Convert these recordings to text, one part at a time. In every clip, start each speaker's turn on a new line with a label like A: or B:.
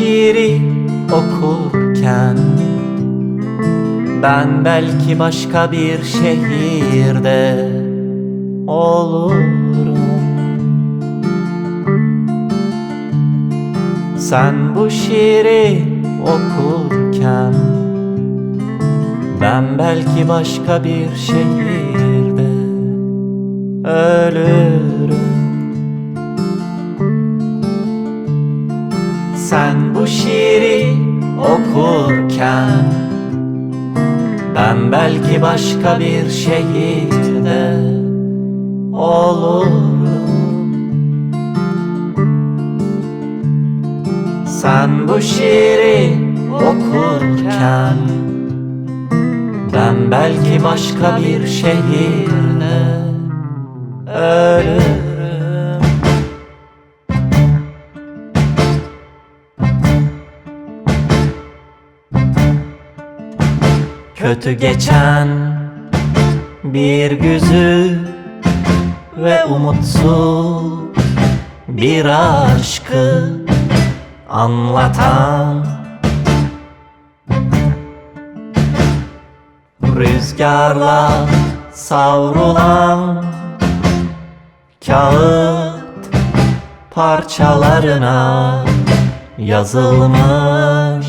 A: şiiri okurken ben belki başka bir şehirde olurum. Sen bu şiiri okurken ben belki başka bir şehirde ölürüm. Sen bu şiiri okurken ben belki başka bir şehirde olurum. Sen bu şiiri okurken ben belki başka bir şehirde ölürüm. Kötü geçen bir güzü ve umutsuz bir aşkı anlatan, rüzgarla savrulan kağıt parçalarına yazılmış,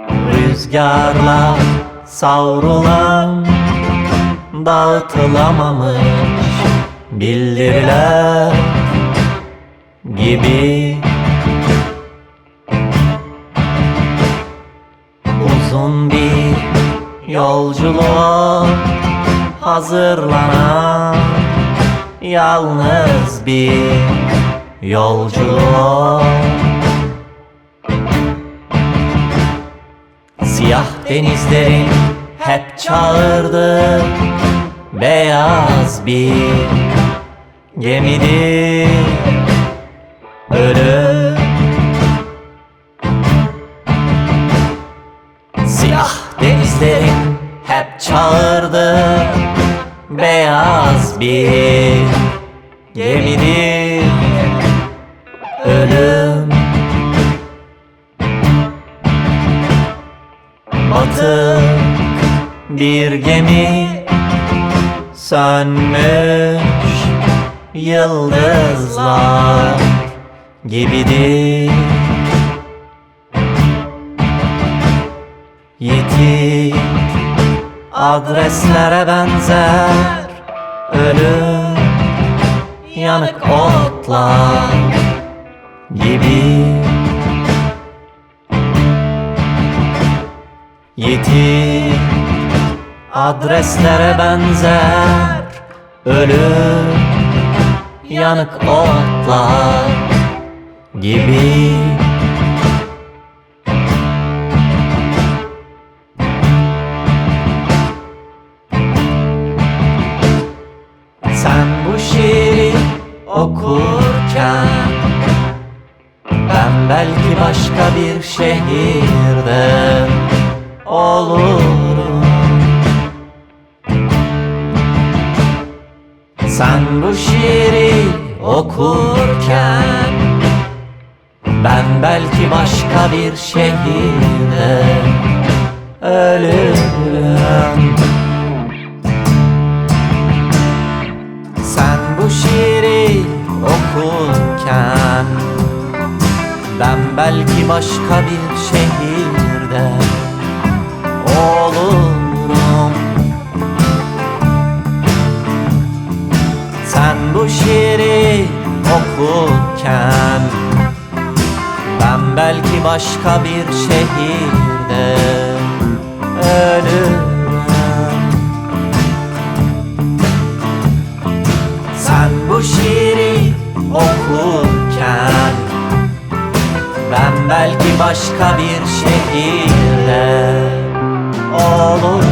A: rüzgarla savrulan dağıtılamamış bildiriler gibi. Uzun bir yolculuğa hazırlanan yalnız bir yolculuğa. Siyah denizlerin hep çağırdı beyaz bir gemidir ölüm. Siyah denizlerin hep çağırdı beyaz bir gemidir ölüm. Batık bir gemi, sönmüş yıldızlar gibidir. Yitik adreslere benzer ölüm, yanık otlar gibi. Yitik adreslere benzer ölüm, yanık otlar gibi. Sen bu şiiri okurken ben belki başka bir şehirde olurum. Sen bu şiiri okurken ben belki başka bir şehirde ölürüm. Sen bu şiiri okurken ben belki başka bir şehirde olurum. Sen bu şiiri okurken ben belki başka bir şehirde ölürüm. Sen bu şiiri okurken ben belki başka bir şehirde olurum.